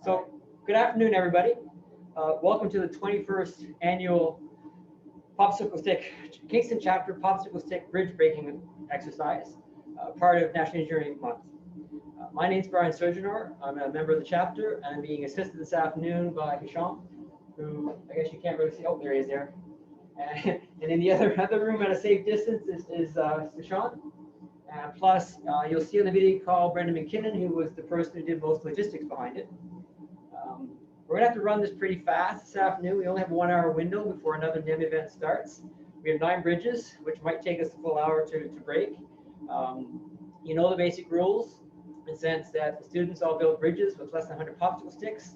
So, good afternoon, everybody. Welcome to the 21st annual popsicle stick Kingston Chapter popsicle stick bridge breaking exercise, part of National Engineering Month. My name is Brian Sojourner. I'm a member of the chapter, and I'm being assisted this afternoon by Hisham, who I guess you can't really see. Oh, there he is there. And in the other room at a safe distance is Sashan. And plus, you'll see on the video call Brendan McKinnon, who was the person who did most logistics behind it. We're going to have to run this pretty fast this afternoon. We only have a 1 hour window before another NIM event starts. We have 9 bridges, which might take us a full hour to break. You know the basic rules, in the sense that the students all build bridges with less than 100 popsicle sticks,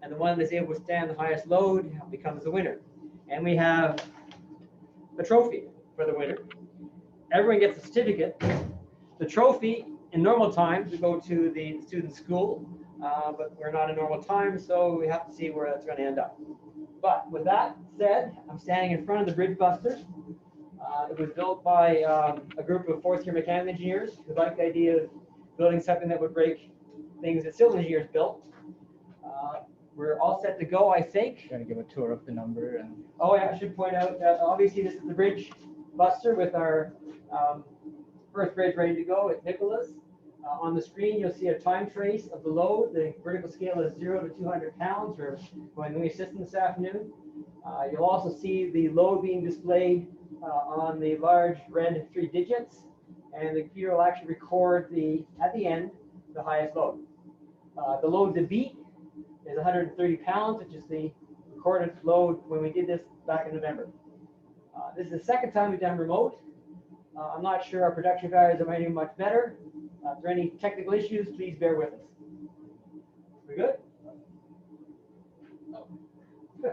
and the one that's able to stand the highest load becomes the winner. And we have a trophy for the winner. Everyone gets a certificate. The trophy, in normal times, would go to the student school. But we're not in normal time, so we have to see where that's going to end up. But with that said, I'm standing in front of the Bridge Buster. It was built by a group of fourth-year mechanical engineers who liked the idea of building something that would break things that civil engineers built. We're all set to go, I think. Going to give a tour of the number. And oh, yeah, I should point out that obviously this is the Bridge Buster with our first bridge ready to go. It's Nicholas. On the screen, you'll see a time trace of the load. The vertical scale is 0 to 200 pounds. We're going to the system this afternoon. You'll also see the load being displayed on the large red 3 digits, and the computer will actually record at the end the highest load. The load to beat is 130 pounds, which is the recorded load when we did this back in November. This is the second time we've done remote. I'm not sure our production values are any much better. If there are any technical issues, please bear with us. We good? Yeah.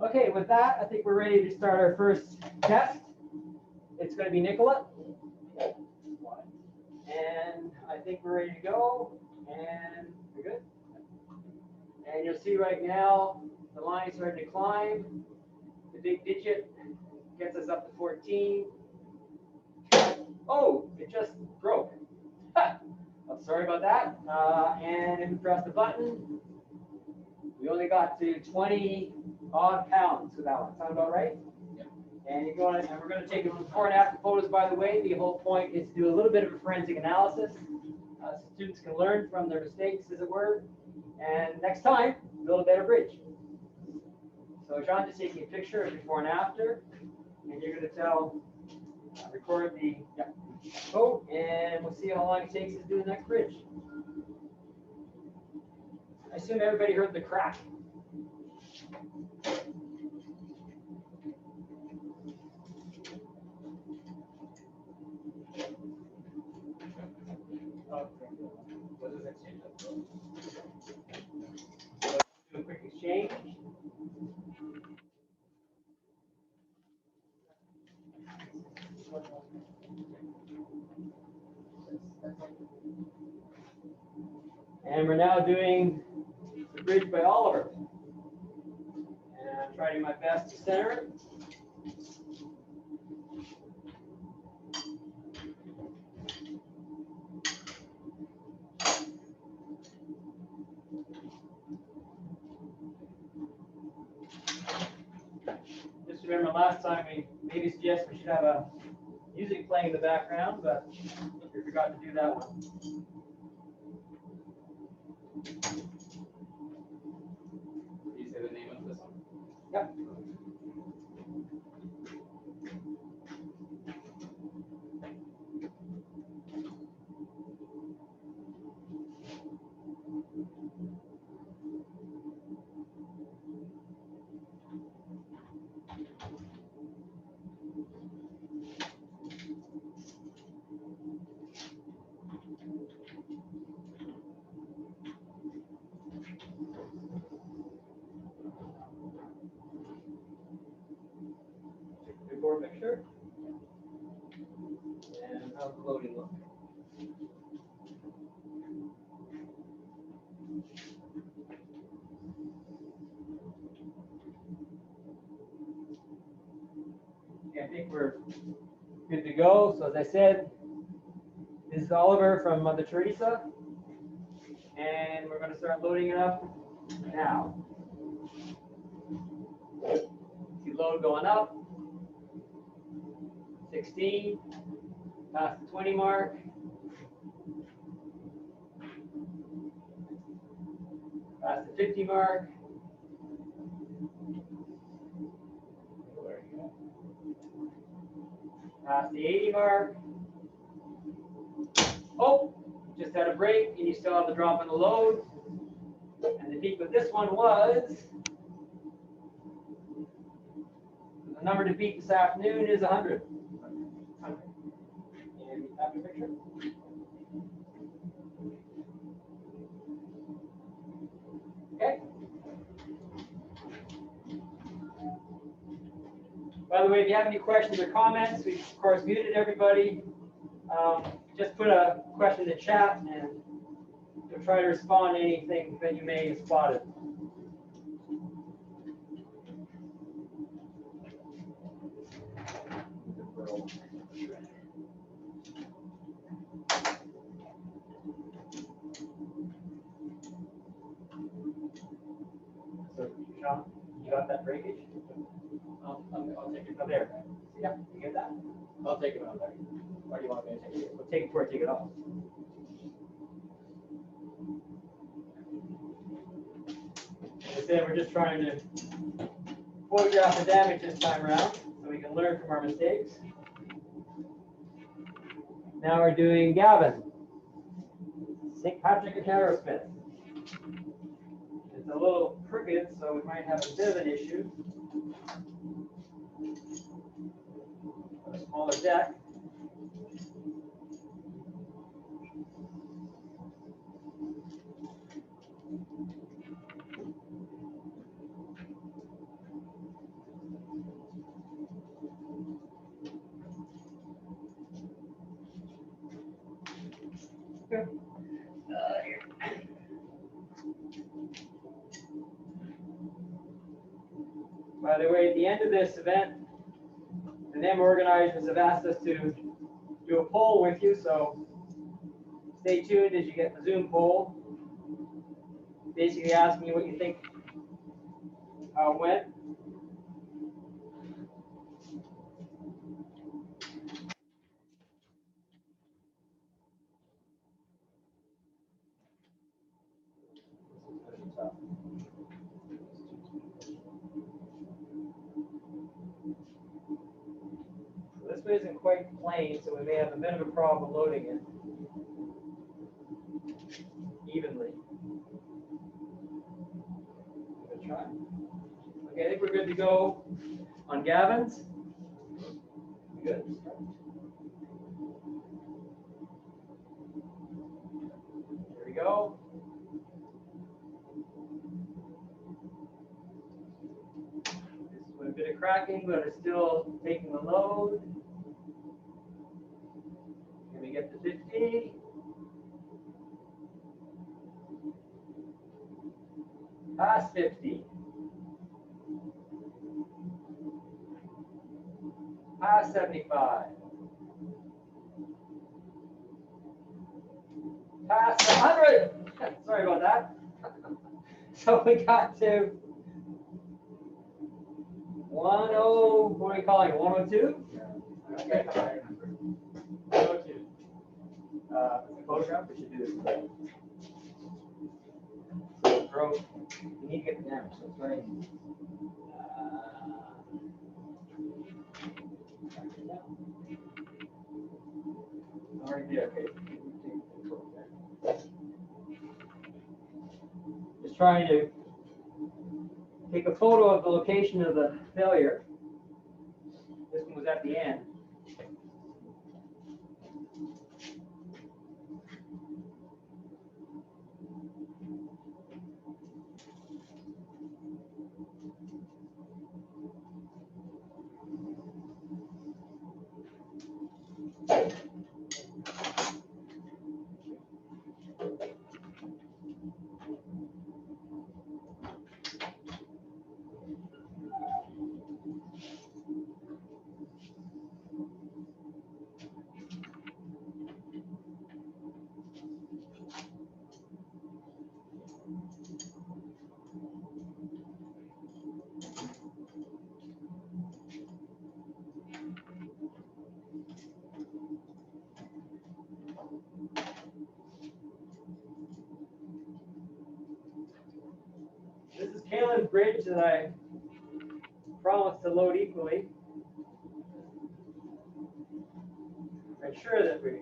Okay, with that, I think we're ready to start our first test. It's going to be Nicola. And I think we're ready to go. And we're good. And you'll see right now, the line is starting to climb. The big digit gets us up to 14. Oh, it just broke. I'm sorry about that. And if we press the button, we only got to 20 odd pounds with that one. Sound about right? Yeah. And we're going to take before and after photos, by the way. The whole point is to do a little bit of a forensic analysis so students can learn from their mistakes, as it were. And next time, build a better bridge. So John just taking a picture of before and after, and you're going to record the code, and we'll see how long it takes to do the next bridge. I assume everybody heard the crack. Do a quick exchange. And we're now doing the bridge by Oliver. And I'm trying my best to center it. Just remember last time we maybe suggested we should have a music playing in the background, but we forgot to do that one. Did you say the name of this one? Yep. Before picture. And how's the loading look? Okay, I think we're good to go. So as I said, this is Oliver from Mother Teresa. And we're going to start loading it up now. See load going up. 16. Past the 20 mark. Past the 50 mark. Past the 80 mark. Oh, just had a break, and you still have the drop in the load. And the peak with this one was, the number to beat this afternoon is 100. And after picture. Okay. By the way, if you have any questions or comments, we've of course muted everybody. Just put a question in the chat and we'll try to respond to anything that you may have spotted. So, Sean, you got that breakage? I'll take it from there. Yeah, you get that? I'll take it on there. Why do you want me to take it? We'll take it before I take it off. As I said, we're just trying to photograph the damage this time around so we can learn from our mistakes. Now we're doing Gavin. St. Patrick and Aerosmith. It's a little crooked, so we might have a bit of an issue. A smaller deck. Here. By the way, at the end of this event, the NEM organizers have asked us to do a poll with you, so stay tuned as you get the Zoom poll. Basically asking you what you think how it went. So this one isn't quite plain, so we may have a bit of a problem loading it evenly. Give it a try. Okay, I think we're good to go on Gavin's. Good. Here we go. This is a bit of cracking, but it's still taking the load. Here we get to 50. Past 50. Past 75. Past 100. Sorry about that. So we got to 10, what are we calling it? 102? Okay. 102. The photograph, we should do this. So it broke. We need to get the damage, so it's right. Already there, okay. Just trying to take a photo of the location of the failure. This one was at the end. bridge that I promised to load equally. Make sure that we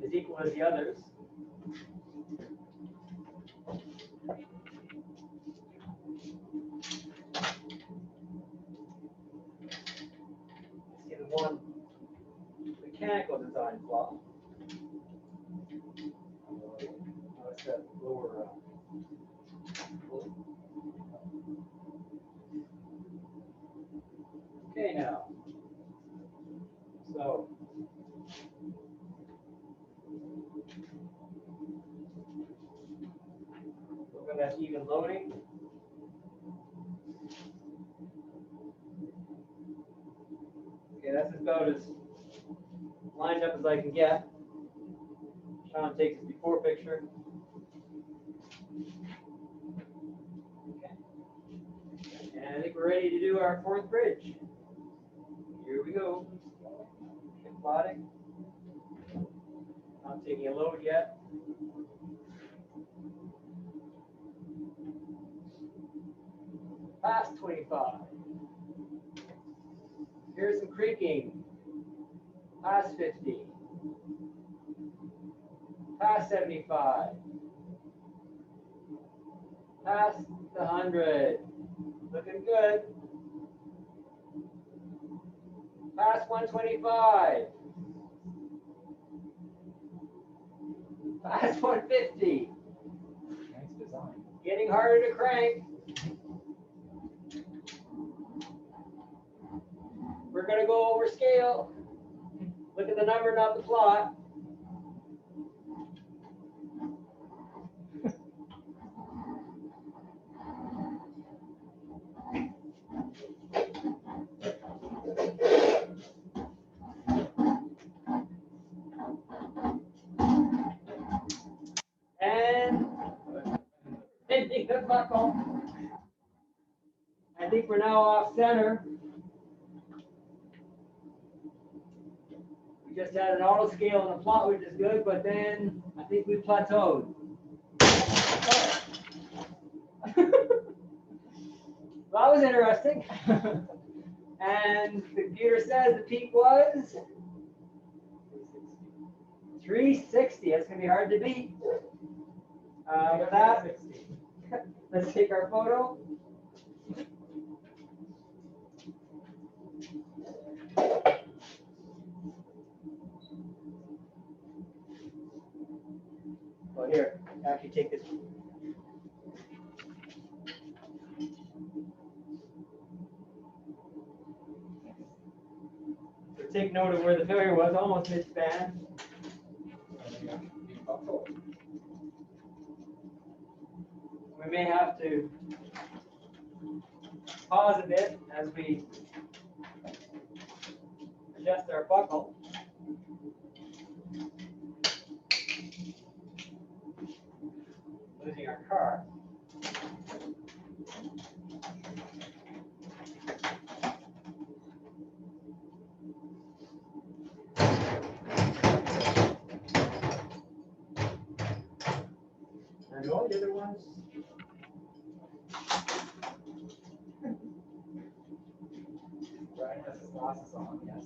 is equal as the others. See the one mechanical design flaw. What's that lower? Okay, now. So. We're going to have even loading. Okay, that's about as lined up as I can get. Sean takes his before picture. Okay. And I think we're ready to do our fourth bridge. Here we go. Okay, plotting. Not taking a load yet. Past 25. Here's some creaking. Past 50. Past 75. Past the 100. Looking good. Past 125. Past 150. Nice design. Getting harder to crank. We're going to go over scale. Look at the number, not the plot. And ending the buckle. I think we're now off center. We just had an auto scale on the plot, which is good, but then I think we plateaued. Oh. That was interesting. And the computer says the peak was 360. That's going to be hard to beat. With that, let's take our photo. Well, here, actually take this one. So take note of where the failure was, almost mid-span. We may have to pause a bit as we adjust our buckle. Losing our car. And all the other ones. Brian has his glasses on, yes.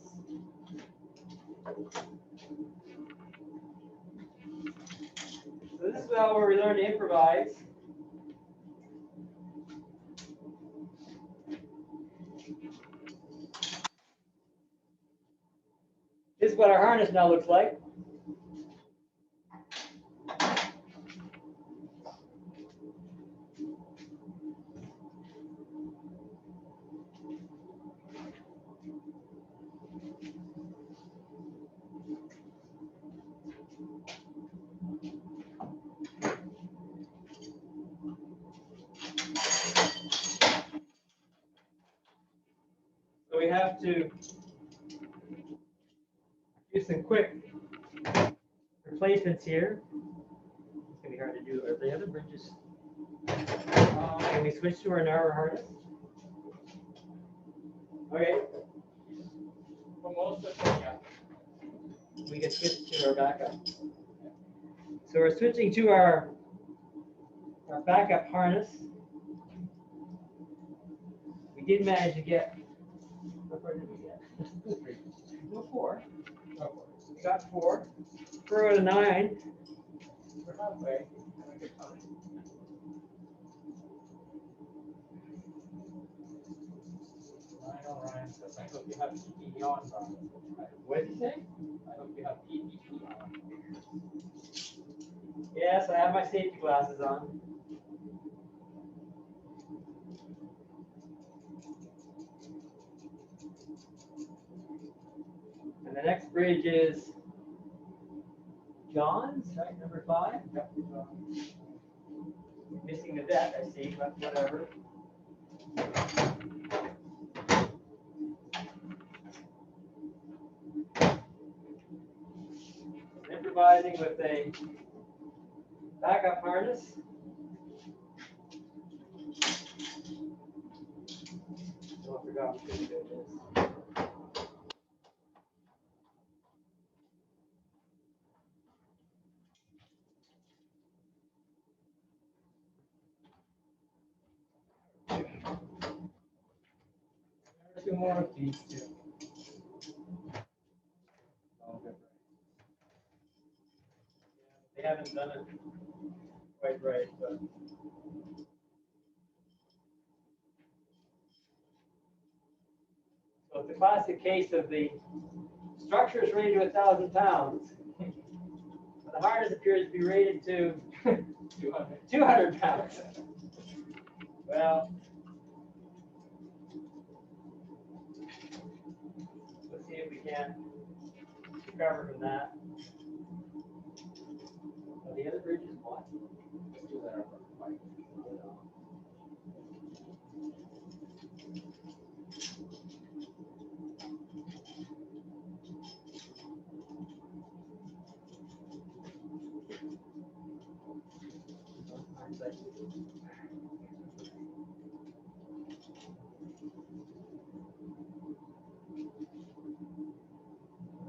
So this is how we learn to improvise. This is what our harness now looks like. So we have to do some quick replacements here. It's going to be hard to do the other bridges. Can we switch to our narrow harness? Okay. For most of them, yeah. We can switch to our backup. So we're switching to our backup harness. We did manage to get, what part did we get? No, 4. We got 4. 4 out of 9. We're halfway. Having a good time. Ryan says, I hope you have PPE on, Brian. What did you say? I hope you have PPE on. Yes, I have my safety glasses on. And the next bridge is John's, right? Number 5. Yep. Missing the deck, I see, but whatever. Improvising with a backup harness. Oh, I forgot we couldn't do this. Two more of these two. They haven't done it quite right, but. So it's a classic case of the structure is rated to 1,000 pounds. But the harness appears to be rated to 200 pounds. Well, let's see if we can recover from that. Oh, the other bridge is what? Let's do that.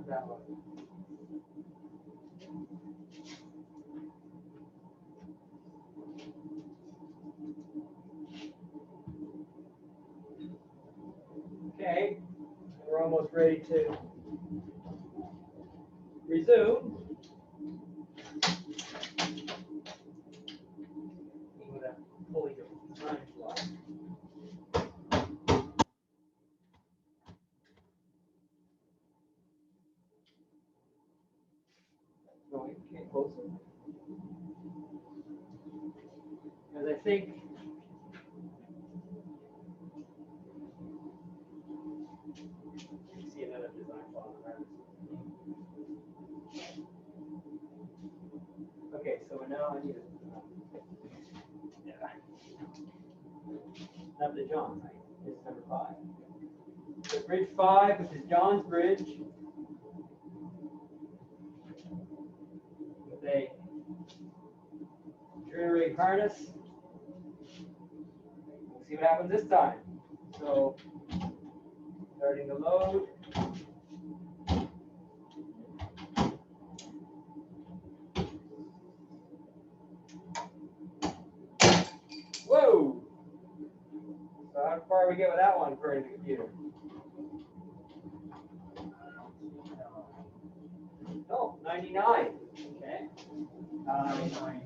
That one. Okay, we're almost ready to resume. With a fully defined block. Going okay, closer. Because I think you see another design flaw on that. Okay, so now I need to have the John, right? This is number 5. So bridge 5, which is John's bridge, with a trigger harness. We'll see what happens this time. So, starting to load. Whoa! So how far we get with that one according to the computer? Oh, 99. Okay. 99.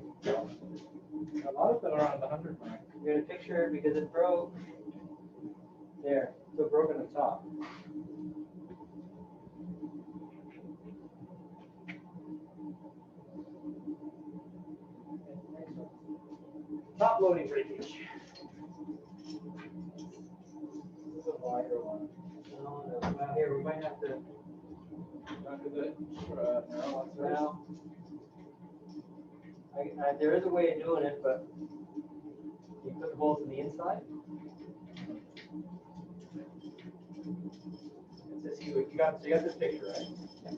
A lot of them are around the 100 mark. You got a picture because it broke. There, so it broke on the top. Top loading breakage. This is a wider one. No. Well, here we might have to. Not a good narrow one. Well, there is a way of doing it, but you put the bolts on the inside. Let's just see what you got. So you got this picture, right? Yeah.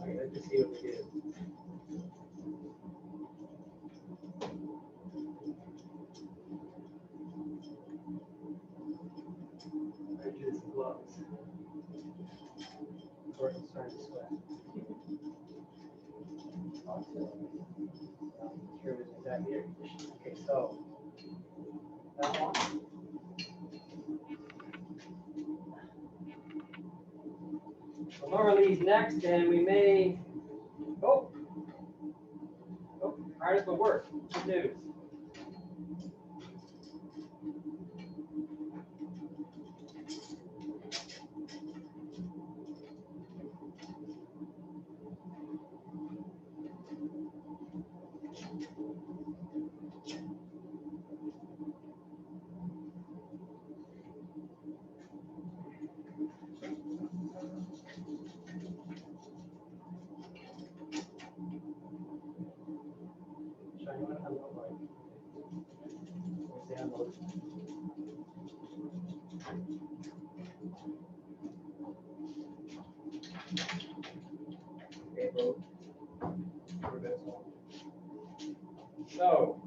Okay, let's just see what we do. I'll do this in gloves. Gordon's starting to sweat. Here it is exactly here. Okay, so that one. Laura Lee's next, and we may. Oh, article work. Good news. So,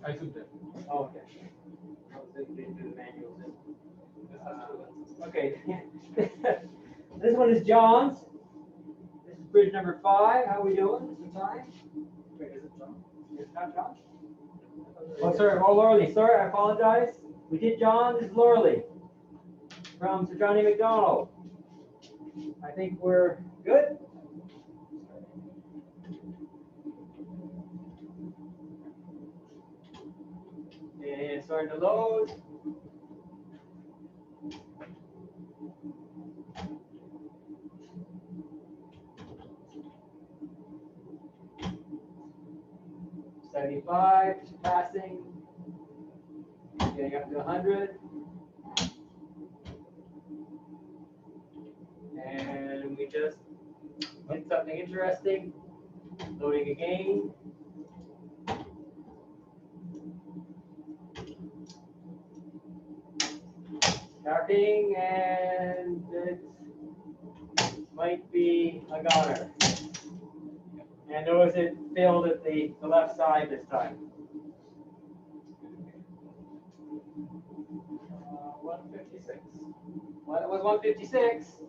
I zoomed in. oh, okay. I was thinking to the manuals. Okay. This one is John's. This is bridge number 5. How are we doing? Is it time? Wait, is it John? It's not John? Oh, sorry. Oh, Laura Lee. Sorry, I apologize. We did John. This is Laura Lee from Sir Johnny McDonald. I think we're good. And starting to load. Passing, getting up to 100, and we just did something interesting. Loading again. Starting, and it might be a goner. And notice it failed at the left side this time. 156. Well, it was 156.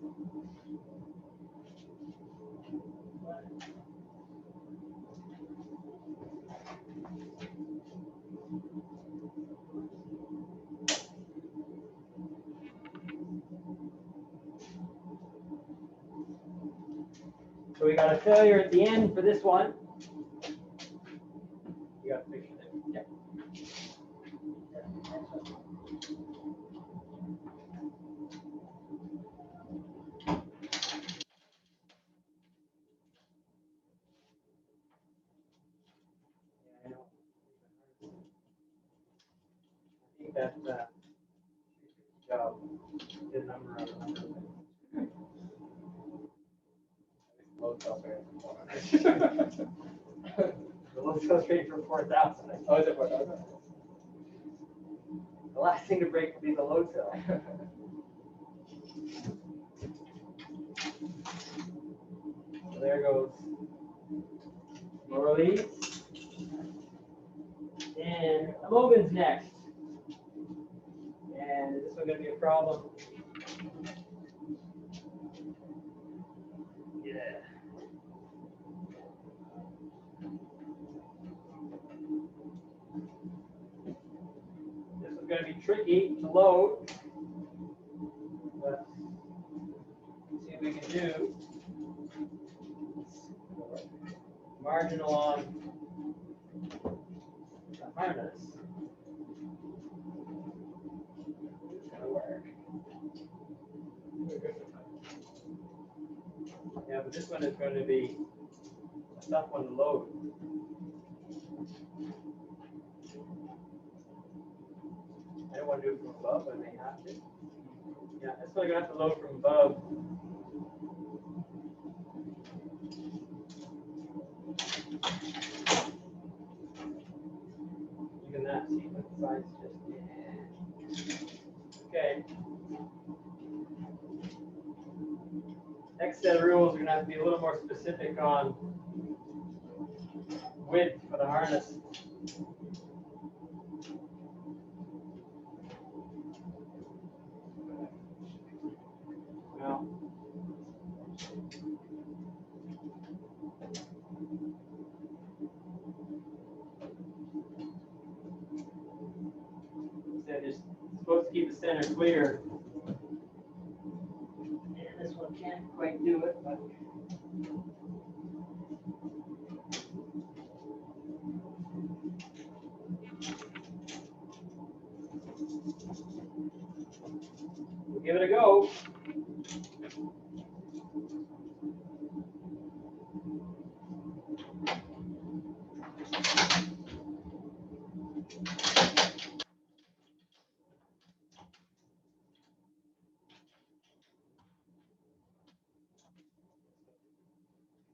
So we got a failure at the end for this one. You got a picture there? Yeah. I think that job did a number on the number. Load cell fair. The load goes straight for 4,000. Oh, is it 4,000? The last thing to break would be the load cell. So there goes Laura Lee. And Logan's next. And is this one going to be a problem? Yeah. This is going to be tricky to load. Let's see what we can do. Marginal on the harness. It's going to work. Yeah, but this one is going to be a tough one to load. I don't want to do it from above, but I may have to. Yeah, it's probably going to have to load from above. Even that, see, but the side's just, okay. Next set of rules are going to have to be a little more specific on width for the harness. Well, said you're supposed to keep the center clear. And this one can't quite do it, but we'll give it a go.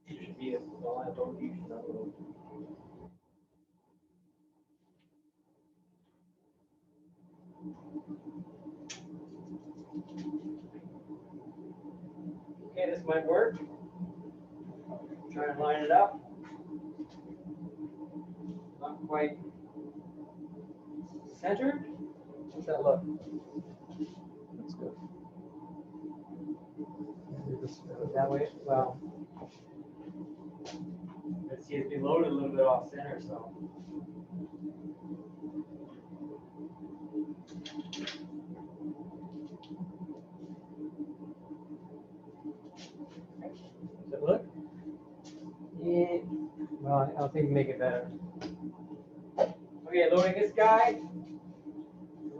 You should be a well, I don't you should not know. Okay, this might work. Try and line it up. Not quite centered. How's that look? That's good. That way, well, let's see, it's been loaded a little bit off center, so. Does it look? Yeah. Well, I'll think make it better. Okay, loading this guy.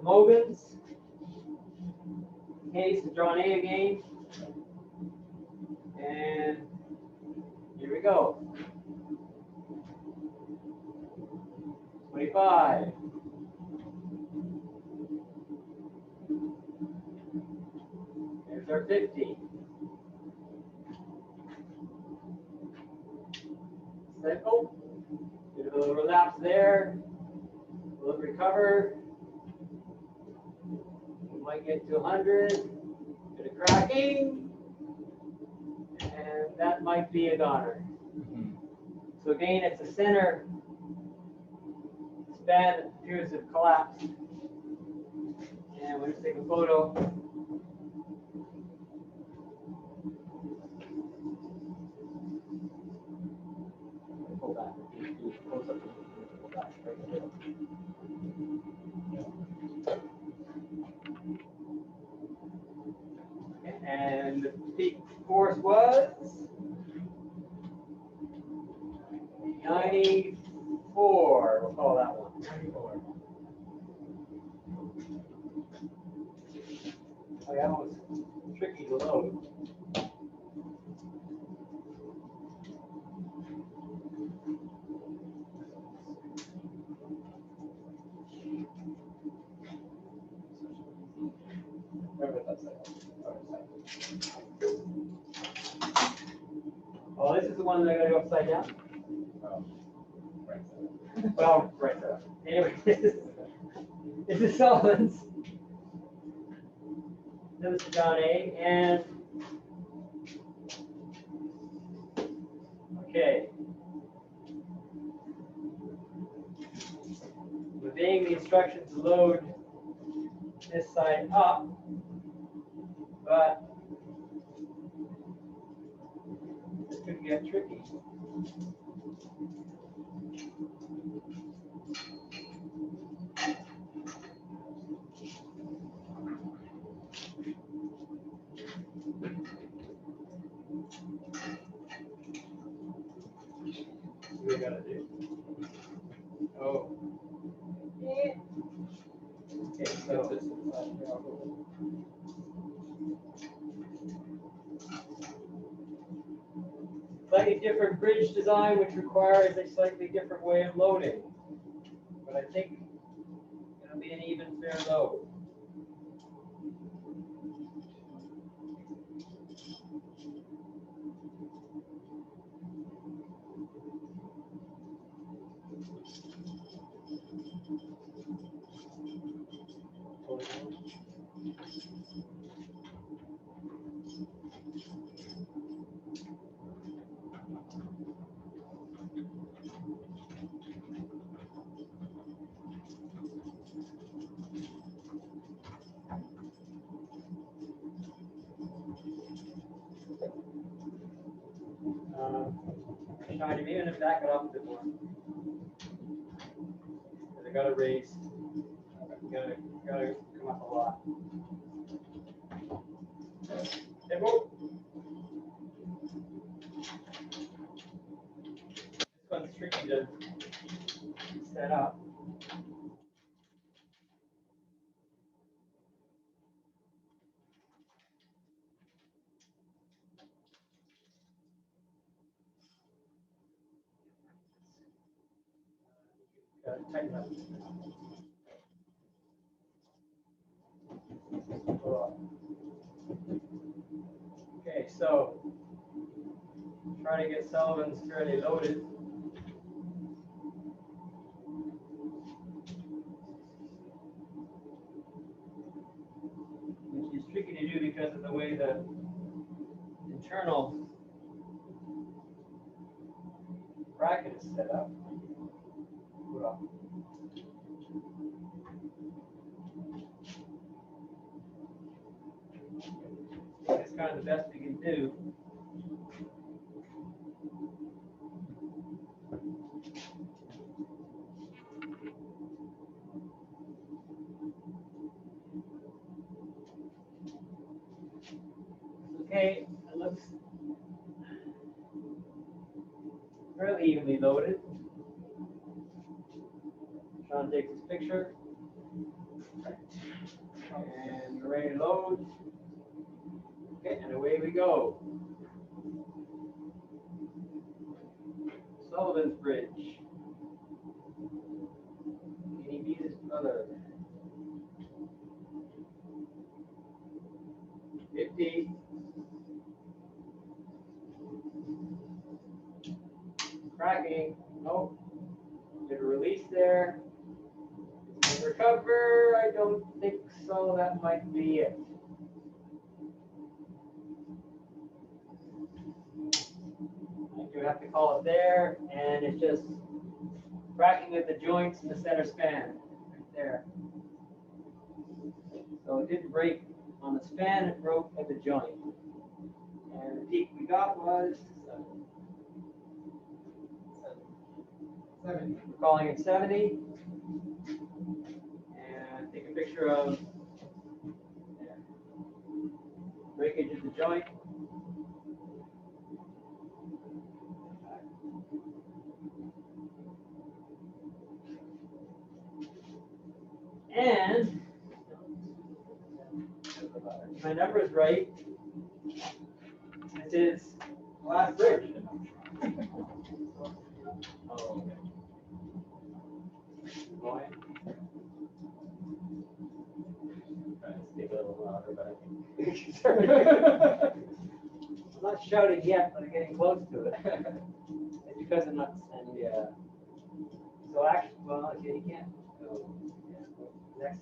Mogans. Case is drawn A again. And here we go. 25. There's our 50. Cycle. Do a little relapse there. A little recover. We might get to 100. Bit of cracking. And that might be a goner. So again, it's a center span that appears to have collapsed. And we'll just take a photo. Pull back. Close up. Pull back. Right in the middle. Okay, and the peak force was 94. We'll call that one. 94. Oh, yeah, that was tricky to load. Oh, this is the one that I gotta go upside down? Oh, right. Well, right there. Anyway, this is Sullivan's. This is John A. And okay. Obeying the instructions to load this side up, but this could get tricky. What we gotta do? Oh. Yeah. Okay, so slightly different bridge design, which requires a slightly different way of loading. But I think it'll be an even fair load. Shiny, maybe I'm gonna back it up a bit more. Because I gotta raise. Gotta come up a lot. Hey, whoa. This one's tricky to set up. Gotta tighten up. Okay, so trying to get Sullivan's fairly loaded. Which is tricky to do because of the way the internal bracket is set up. It's kind of the best we can do. Okay, it looks fairly evenly loaded. Sean takes his picture. And we're ready to load. Okay, and away we go. Sullivan's Bridge. Can he beat his brother? 50. Cracking. Nope. Get a release there. Recover. I don't think so. That might be it. I do have to call it there, and it's just cracking at the joints in the center span, right there. So it didn't break on the span, it broke at the joint. And the peak we got was 70. We're calling it 70. And take a picture of breakage of the joint. And if my number is right, this is the last bridge. Oh, okay. Boy. Trying to speak a little louder, but I think I'm not shouting yet, but I'm getting close to it. It's because I'm not standing. Yeah. So actually, well, okay, you can't. So, yeah.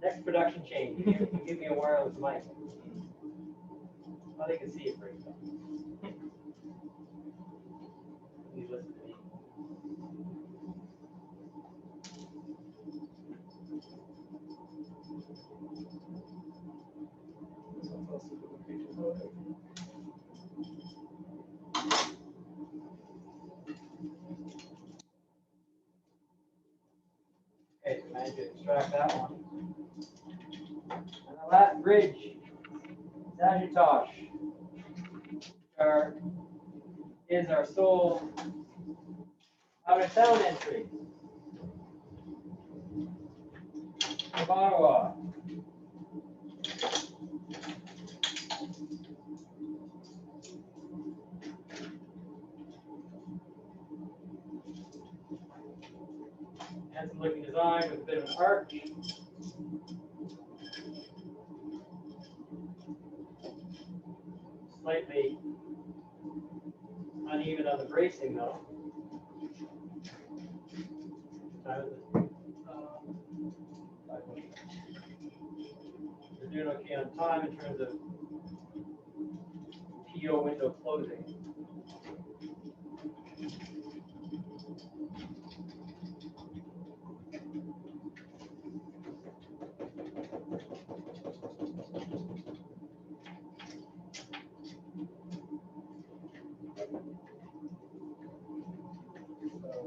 Next production change. You give me a wireless mic. Well, they can see it pretty well. You listen to me. Okay, so managed to extract that one. And the last bridge, Sagittarius, is our sole out of town entry. From Ottawa. Handsome looking design with a bit of an arch. Slightly uneven on the bracing though. We're doing okay on time in terms of PO window closing.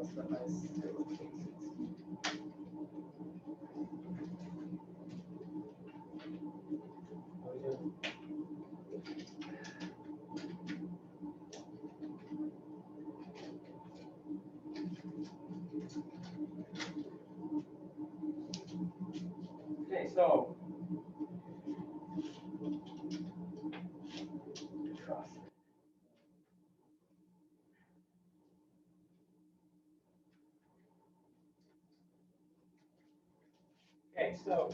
That's the nice. Okay, so Trust. okay, so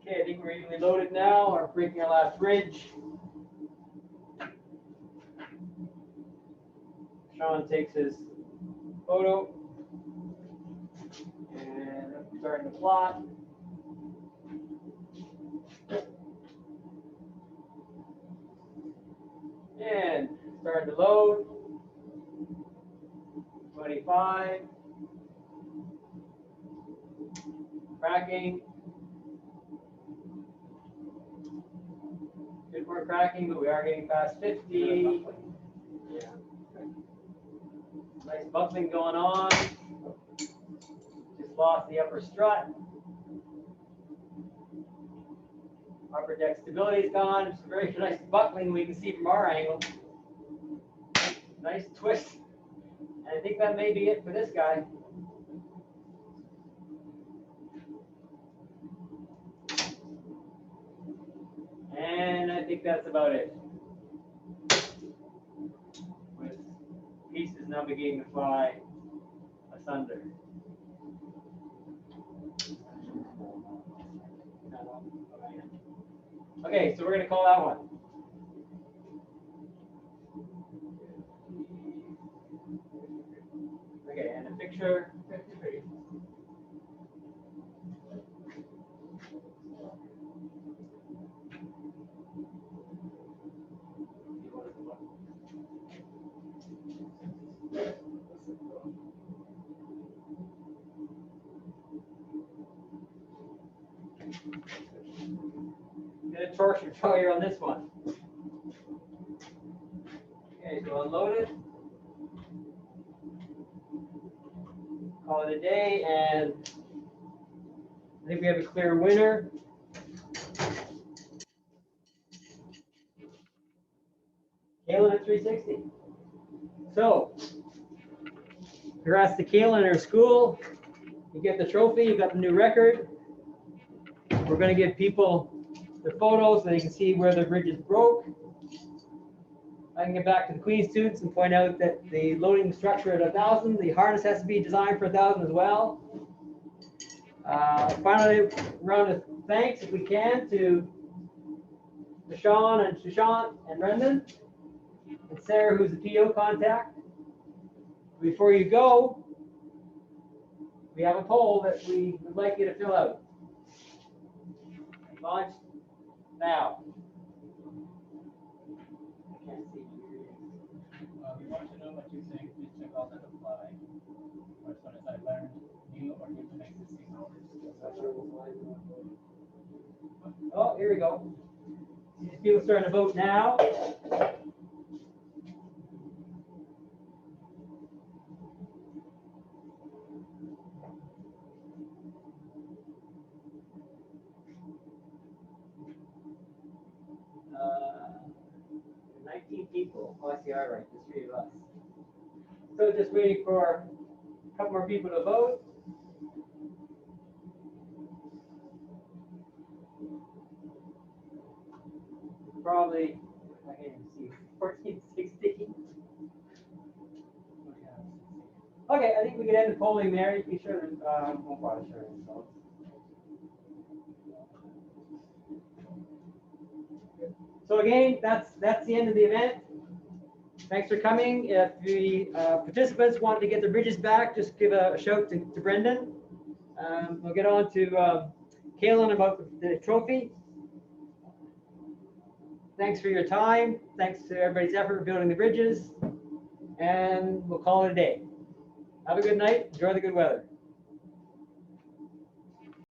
okay, I think we're evenly loaded now. We're breaking our last bridge. Sean takes his photo and starting to plot. And starting to load. 25. Cracking. Good for cracking, but we are getting past 50. Yeah. Nice buckling going on. Just lost the upper strut. Upper deck stability is gone. It's a very nice buckling we can see from our angle. Nice twist. And I think that may be it for this guy. And I think that's about it. With pieces now beginning to fly asunder. Okay, so we're going to call that one. Okay, and a picture. Get a torsion failure on this one. Okay, so unload it. Call it a day, and I think we have a clear winner. Kaylin at 360. So, congrats to Kaylin and her school. You get the trophy, you got the new record. We're going to give people the photos so they can see where the bridge is broke. I can get back to the Queen students and point out that the loading structure at 1,000, the harness has to be designed for 1,000 as well. Finally, round of thanks, if we can, to Sean and Sushant and Brendan and Sarah, who's the PO contact. Before you go, we have a poll that we would like you to fill out. Launch now. I can't see you. We want to know what you think. Please check out and apply. First one is I learned new or different existing knowledge. Oh, here we go. These people starting to vote now. Uh, 19 people. Oh, I see. All right, there's 3 of us. So just waiting for a couple more people to vote. Probably, I can't even see, 14, 16. Okay, I think we can end the polling there. You can show them, won't bother showing results. So again, that's the end of the event. Thanks for coming. If the participants want to get the bridges back, just give a shout to Brendan. We'll get on to Kaylin about the trophy. Thanks for your time. Thanks to everybody's effort in building the bridges. And we'll call it a day. Have a good night. Enjoy the good weather.